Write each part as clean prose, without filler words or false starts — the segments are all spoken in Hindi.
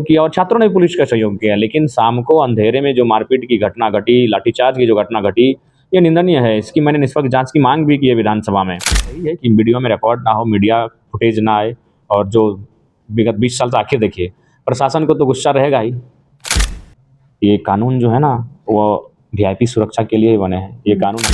सहयोग किया और छात्रों ने भी पुलिस का सहयोग किया। लेकिन शाम को अंधेरे में जो मारपीट की घटना घटी, लाठीचार्ज की जो घटना घटी, ये निंदनीय है। इसकी मैंने निष्पक्ष जाँच की माँग भी की है विधानसभा में। यही है कि वीडियो में रिकॉर्ड ना हो, मीडिया फुटेज ना आए और जो विगत 20 साल से आखिर देखिए, प्रशासन को तो गुस्सा रहेगा ही। ये कानून जो है ना, वो वीआईपी सुरक्षा के लिए ही बने हैं। ये कानून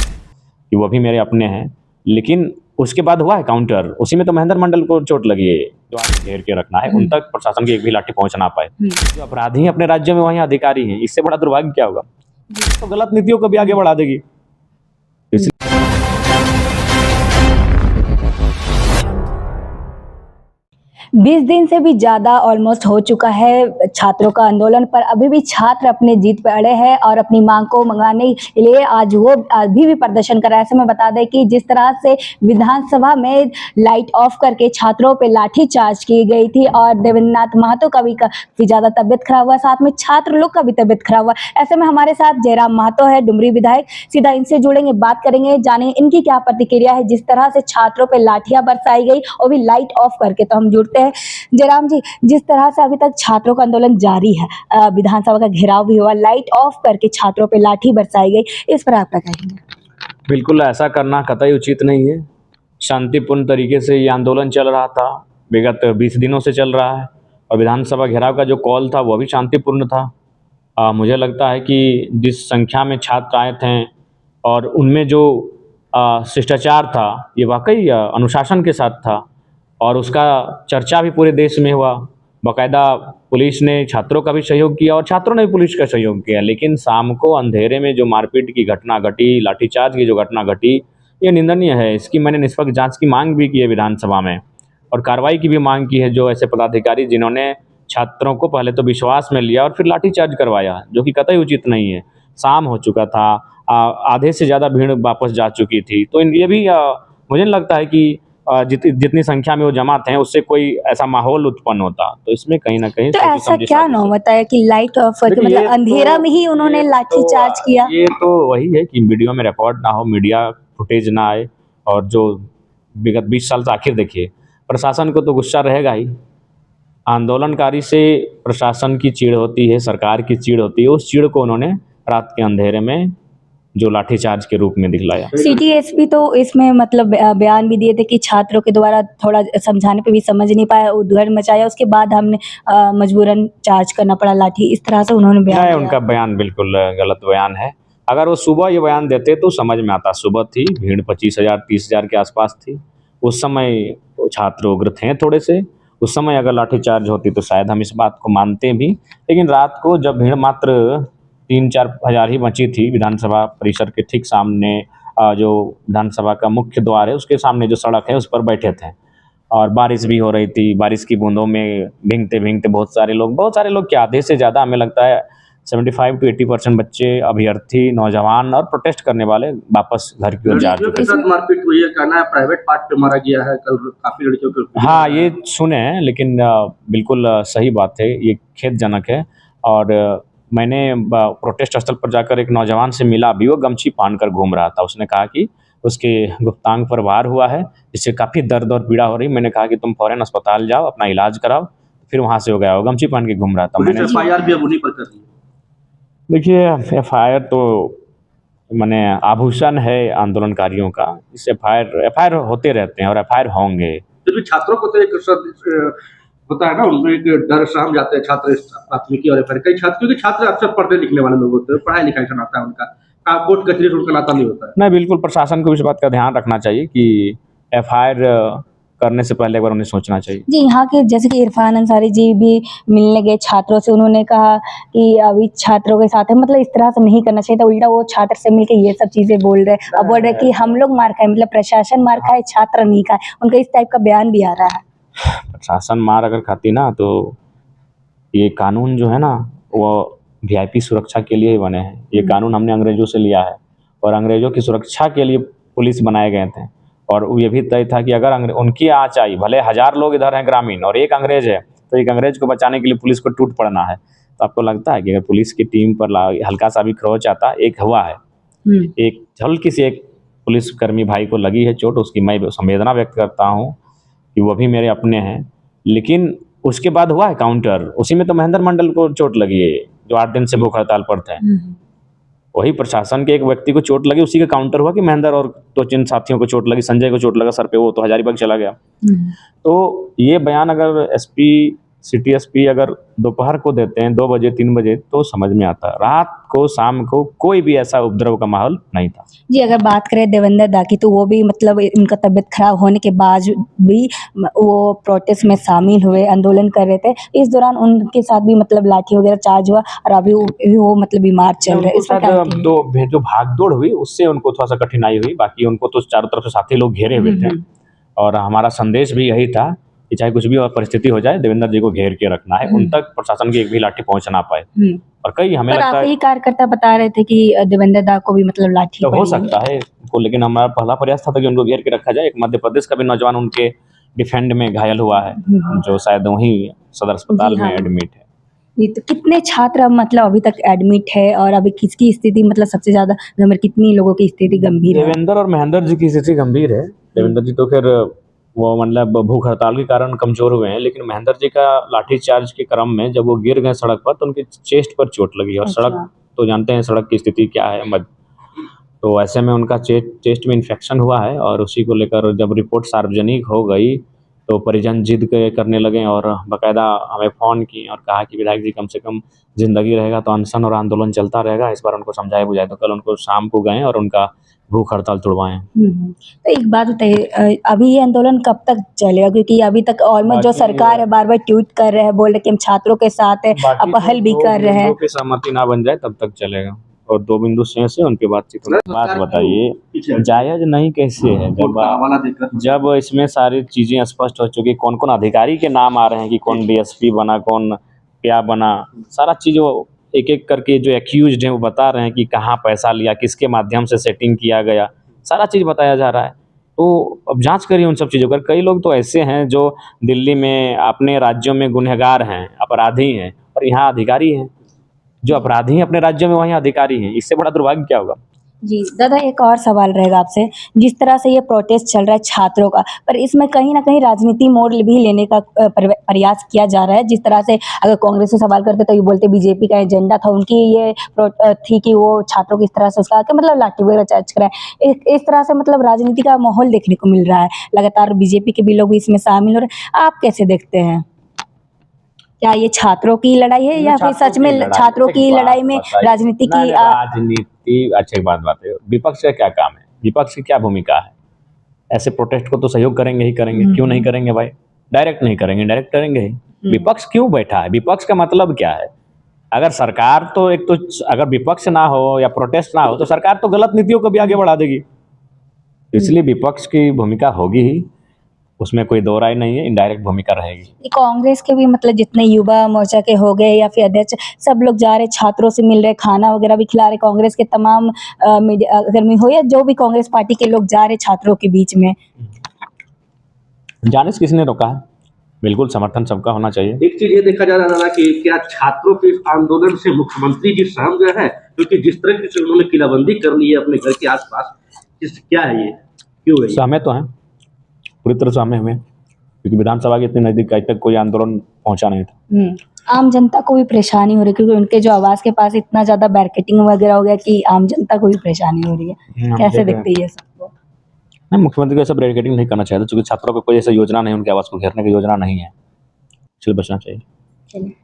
कि वो भी मेरे अपने हैं, लेकिन उसके बाद हुआ है काउंटर। उसी में तो महेंद्र मंडल को चोट लगी है, जो आज घेर के रखना है, उन तक प्रशासन की एक भी लाठी पहुँच ना पाए। जो अपराधी अपने राज्य में वहीं अधिकारी हैं, इससे बड़ा दुर्भाग्य क्या होगा? तो गलत नीतियों को भी आगे बढ़ा देगी। 20 दिन से भी ज़्यादा ऑलमोस्ट हो चुका है छात्रों का आंदोलन, पर अभी भी छात्र अपने जीत पे अड़े हैं और अपनी मांग को मंगाने के लिए आज वो अभी भी प्रदर्शन कर रहा है। ऐसे में बता दें कि जिस तरह से विधानसभा में लाइट ऑफ करके छात्रों पे लाठीचार्ज की गई थी और देवेंद्रनाथ महतो का भी काफ़ी ज़्यादा तबियत खराब हुआ, साथ में छात्र लोग का भी तबियत खराब हुआ। ऐसे में हमारे साथ जयराम महतो है, डुमरी विधायक, सीधा इनसे जुड़ेंगे, बात करेंगे, जाने इनकी क्या प्रतिक्रिया है जिस तरह से छात्रों पे लाठियां बरसाई गई और भी लाइट ऑफ करके। तो हम जुड़ते हैं। जयराम जी, जिस तरह से अभी तक छात्रों का आंदोलन जारी है, विधानसभा का घेराव भी हुआ, लाइट ऑफ करके छात्रों पे लाठी बरसाई गई, इस पर आप क्या कहेंगे? बिल्कुल ऐसा करना कतई उचित नहीं है। शांतिपूर्ण तरीके से ये आंदोलन चल रहा था, विगत 20 दिनों से चल रहा है और विधानसभा घेराव का जो कॉल था वो भी शांतिपूर्ण था। मुझे लगता है कि जिस संख्या में छात्र आए थे और उनमें जो शिष्टाचार था, ये वाकई अनुशासन के साथ था और उसका चर्चा भी पूरे देश में हुआ। बाकायदा पुलिस ने छात्रों का भी सहयोग किया और छात्रों ने भी पुलिस का सहयोग किया। लेकिन शाम को अंधेरे में जो मारपीट की घटना घटी, लाठीचार्ज की जो घटना घटी, ये निंदनीय है। इसकी मैंने निष्पक्ष जाँच की माँग भी की है विधानसभा में और कार्रवाई की भी माँग की है। जो ऐसे पदाधिकारी जिन्होंने छात्रों को पहले तो विश्वास में लिया और फिर लाठीचार्ज करवाया, जो कि कतई उचित नहीं है। शाम हो चुका था, आधे से ज़्यादा भीड़ वापस जा चुकी थी। तो ये भी मुझे नहीं लगता है कि जितनी संख्या में वो जमा थे उससे कोई ऐसा माहौल उत्पन्न होता। तो इसमें कहीं न कहीं तो सोची ऐसा समझी क्या साजिश है। नौबत है कि लाइट ऑफ करके, देखिए, मतलब अंधेरा में ही उन्होंने लाठीचार्ज किया? ये तो वही है कि वीडियो में रिकॉर्ड ना हो, मीडिया फुटेज ना आए और जो विगत 20 साल से आखिर देखिए, प्रशासन को तो गुस्सा रहेगा ही। आंदोलनकारी से प्रशासन की चिढ़ होती है, सरकार की चिढ़ होती है। उस चिढ़ को उन्होंने रात के अंधेरे में जो लाठीचार्ज के रूप में दिखलाया। सिटी एसपी तो इसमें मतलब बयान भी दिए थे कि छात्रों के द्वारा थोड़ा समझाने पे भी समझ नहीं पाया, उद्घर मचाया, उसके बाद हमने मजबूरन चार्ज करना पड़ा लाठी, इस तरह से उन्होंने बयान नहीं, दिया। उनका बयान बिल्कुल गलत बयान है। अगर वो सुबह ये बयान देते तो समझ में आता। सुबह थी, भीड़ 25,000 30,000 के आसपास थी। उस समय वो छात्र उग्र थे थोड़े से। उस समय अगर लाठीचार्ज होती तो शायद हम इस बात को मानते भी। लेकिन रात को जब भीड़ मात्र 3-4 हज़ार ही बची थी, विधानसभा परिसर के ठीक सामने जो विधानसभा का मुख्य द्वार है उसके सामने जो सड़क है उस पर बैठे थे और बारिश भी हो रही थी। बारिश की बूंदों में भीगते-भीगते बहुत सारे लोग क्या, आधे से ज़्यादा हमें लगता है 75 to 80% बच्चे, अभ्यर्थी, नौजवान और प्रोटेस्ट करने वाले वापस घर की ओर जा लड़कियों चुके के थे। साथ मारपीट हुई है, कहना है प्राइवेट पार्ट पे मारा गया है, कल काफ़ी लड़कियों को। हाँ, ये सुने हैं, लेकिन बिल्कुल सही बात है, ये खेदजनक है। और मैंने प्रोटेस्ट स्थल पर जाकर एक नौजवान से मिला भी, वो गमछी बाँध कर घूम रहा था। उसने कहा कि उसके गुप्तांग पर वार हुआ है, जिससे काफ़ी दर्द और पीड़ा हो रही। मैंने कहा कि तुम फ़ौरन अस्पताल जाओ, अपना इलाज कराओ। फिर वहाँ से हो गया, वो गमछी बाँध के घूम रहा था। पुलिस मैंने एफआईआर भी अब उन्हीं पर कर रही है। देखिए, एफआईआर तो माने आभूषण है आंदोलनकारियों का। इस एफआईआर होते रहते हैं और एफआईआर होंगे। फिर भी छात्रों को तो एक होता है ना, उनमें एक डर सहम जाते हैं छात्र प्राथमिकी और एफआईआर। कई छात्र, क्योंकि छात्र अक्सर पढ़ने लिखने वाले लोग होते हैं, पढ़ाई लिखाई से नाता है उनका, कोर्ट कचहरी से उनका नाता नहीं होता है। नहीं, बिल्कुल प्रशासन को इस बात का ध्यान रखना चाहिए कि एफआईआर करने से पहले एक बार उन्हें सोचना चाहिए। जी, यहाँ के जैसे कि इरफान अंसारी जी भी मिलने गए छात्रों से, उन्होंने कहा कि अभी छात्रों के साथ है, मतलब इस तरह से नहीं करना चाहिए था, उल्टा वो छात्र से मिलके ये सब चीज़ें बोल रहे हैं। अब बोल रहे हैं कि हम लोग मार खाए, मतलब प्रशासन मार खाए, छात्र नहीं खाए। उनका इस टाइप का बयान भी आ रहा है। प्रशासन मार अगर खाती ना, तो ये कानून जो है ना, वो वीआईपी सुरक्षा के लिए ही बने हैं। ये कानून हमने अंग्रेज़ों से लिया है और अंग्रेज़ों की सुरक्षा के लिए पुलिस बनाए गए थे। और ये भी तय था कि अगर उनकी आँच आई, भले 1000 लोग इधर हैं ग्रामीण और एक अंग्रेज़ है, तो एक अंग्रेज़ को बचाने के लिए पुलिस को टूट पड़ना है। तो आपको लगता है कि अगर पुलिस की टीम पर हल्का सा भी खरोच आता, एक हुआ है, एक हल्की सी एक पुलिसकर्मी भाई को लगी है चोट, उसकी मैं संवेदना व्यक्त करता हूँ कि वो भी मेरे अपने हैं। लेकिन उसके बाद हुआ है काउंटर, उसी में तो महेंद्र मंडल को चोट लगी है जो 8 दिन से भूख हड़ताल पर थे। वही प्रशासन के एक व्यक्ति को चोट लगी, उसी का काउंटर हुआ कि महेंद्र और 2-3 साथियों को चोट लगी, संजय को चोट लगा सर पे, वो तो हजारीबाग चला गया। तो ये बयान अगर एसपी, सिटी एसपी अगर दोपहर को देते हैं 2 बजे 3 बजे तो समझ में आता। रात को, शाम को कोई भी ऐसा उपद्रव का माहौल नहीं था। जी, अगर बात करें देवेंद्र दा की तो वो भी मतलब उनका तबीयत खराब होने के बाद भी वो प्रोटेस्ट में शामिल हुए, आंदोलन कर रहे थे। इस दौरान उनके साथ भी मतलब लाठी वगैरह चार्ज हुआ और अभी वो मतलब बीमार चल रहे हैं। इस पर क्या कहते हैं? जो भागदौड़ हुई उससे उनको थोड़ा सा कठिनाई हुई, बाकी उनको तो चारों तरफ से साथी लोग घेरे हुए थे। और हमारा संदेश भी यही था कि चाहे कुछ भी और परिस्थिति हो जाए, देवेंद्र जी को घेर के रखना है, उन तक प्रशासन की एक भी लाठी पहुंच ना पाए। और कई हमें पर लगता आप है ही कार्यकर्ता बता रहे थे कि देवेंद्र दा को भी मतलब लाठी तो हो पड़ी है। सकता है उनको, लेकिन हमारा पहला प्रयास था कि उनको घेर के रखा जाए। एक मध्य प्रदेश का भी नौजवान उनके डिफेंड में घायल हुआ है, जो शायद वहीं सदर अस्पताल जी में हाँ। एडमिट है। जी, तो कितने छात्र अब मतलब अभी तक एडमिट है और अभी किसकी स्थिति मतलब सबसे ज़्यादा गंभीर, कितनी लोगों की स्थिति गंभीर है? देवेंद्र और महेंद्र जी की स्थिति गंभीर है। देवेंद्र जी तो खैर वो मतलब भूख हड़ताल के कारण कमजोर हुए हैं, लेकिन महेंद्र जी का लाठीचार्ज के क्रम में जब वो गिर गए सड़क पर तो उनके चेस्ट पर चोट लगी। और अच्छा। सड़क तो जानते हैं सड़क की स्थिति क्या है, तो ऐसे में उनका चेस्ट में इन्फेक्शन हुआ है। और उसी को लेकर जब रिपोर्ट सार्वजनिक हो गई तो परिजन जिद करने लगे और बाकायदा हमें फ़ोन किए और कहा कि विधायक जी कम से कम ज़िंदगी रहेगा तो अनशन और आंदोलन चलता रहेगा। इस बार उनको समझाया बुझाया तो कल उनको शाम को गए और उनका भूख हड़ताल तुड़वाएँ। तो एक बात बताइए, अभी ये आंदोलन कब तक चलेगा? क्योंकि अभी तक ऑलमोस्ट जो बाकी सरकार है बार-बार ट्वीट कर रहे हैं, बोल रहे हैं कि हम छात्रों के साथ हैं, पहल भी कर रहे हैं। की सहमति ना बन जाए तब तक चलेगा और 2 बिंदु से उनकी बातचीत होगी। बात बताइए जायज़ नहीं कैसे है जब इसमें सारी चीज़ें स्पष्ट हो चुकी, कौन-कौन अधिकारी के नाम आ रहे हैं कि कौन डीएसपी बना, कौन क्या बना, सारा चीज़ वो एक-एक करके जो एक्यूज़्ड हैं वो बता रहे हैं कि कहाँ पैसा लिया, किसके माध्यम से सेटिंग किया गया, सारा चीज़ बताया जा रहा है। तो अब जाँच करिए उन सब चीज़ों पर। कई लोग तो ऐसे हैं जो दिल्ली में अपने राज्यों में गुनहगार हैं, अपराधी हैं और यहाँ अधिकारी हैं। जो अपराधी हैं अपने राज्यों में वहीं अधिकारी हैं। इससे बड़ा दुर्भाग्य क्या होगा? जी, दादा एक और सवाल रहेगा आपसे। जिस तरह से ये प्रोटेस्ट चल रहा है छात्रों का, पर इसमें कहीं न कहीं राजनीति मोड़ भी लेने का प्रयास किया जा रहा है। जिस तरह से अगर कांग्रेस से सवाल करते तो ये बोलते बीजेपी का एजेंडा था, उनकी ये थी कि वो छात्रों की इस तरह से उसका मतलब लाठी वगैरह चार्ज कराएँ। इस तरह से मतलब राजनीति का माहौल देखने को मिल रहा है। लगातार बीजेपी के भी लोग इसमें शामिल हो रहे हैं। आप कैसे देखते हैं? क्या ये छात्रों की लड़ाई है या फिर सच में छात्रों की लड़ाई में राजनीति की राजनीति अच्छा एक बात है, विपक्ष का क्या काम है? विपक्ष की क्या भूमिका है? ऐसे प्रोटेस्ट को तो सहयोग करेंगे ही करेंगे, क्यों नहीं करेंगे भाई? डायरेक्ट नहीं करेंगे, डायरेक्ट करेंगे ही। विपक्ष क्यों बैठा है? विपक्ष का मतलब क्या है? अगर सरकार तो एक तो अगर विपक्ष ना हो या प्रोटेस्ट ना हो तो सरकार तो गलत नीतियों को भी आगे बढ़ा देगी। इसलिए विपक्ष की भूमिका होगी ही, उसमें कोई दो राय नहीं है, इनडायरेक्ट भूमिका रहेगी। कांग्रेस के भी मतलब जितने युवा मोर्चा के हो गए या फिर अध्यक्ष, सब लोग जा रहे छात्रों से मिल रहे, खाना वगैरह भी खिला रहे। कांग्रेस के तमाम मीडिया कर्मी हो या जो भी कांग्रेस पार्टी के लोग जा रहे छात्रों के बीच में। जाने से किसने रोका है? बिल्कुल समर्थन सबका होना चाहिए। एक चीज ये देखा जा रहा है कि क्या छात्रों के इस आंदोलन से मुख्यमंत्री जी सहम गए हैं? क्योंकि जिस तरह से उन्होंने किलाबंदी कर ली है अपने घर के आसपास, क्या है ये, क्यों है ये? सहमे तो हैं, पूरी तरह सहमे हुए हैं, क्योंकि विधानसभा के इतने नजदीक आज तक कोई आंदोलन पहुंचा नहीं था। आम जनता को भी परेशानी हो रही है क्योंकि उनके जो आवास के पास इतना ज्यादा बैरिकेडिंग वगैरह हो गया कि आम जनता को भी परेशानी हो रही है। कैसे देखते हैं ये सबको? नहीं, मुख्यमंत्री को ऐसा बैरिकेडिंग नहीं करना चाहिए, क्योंकि छात्रों को कोई ऐसा योजना नहीं, उनके आवास को घेरने की योजना नहीं है, इसलिए बचना चाहिए। चलिए,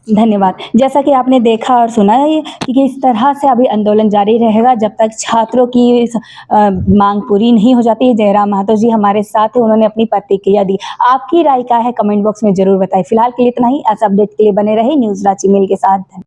धन्यवाद। जैसा कि आपने देखा और सुना है कि किस तरह से अभी आंदोलन जारी रहेगा जब तक छात्रों की मांग पूरी नहीं हो जाती। जयराम महतो जी हमारे साथ हैं, उन्होंने अपनी प्रतिक्रिया दी। आपकी राय क्या है कमेंट बॉक्स में जरूर बताएं। फिलहाल के लिए इतना ही। ऐसा अपडेट के लिए बने रहे न्यूज़ रांची मेल के साथ।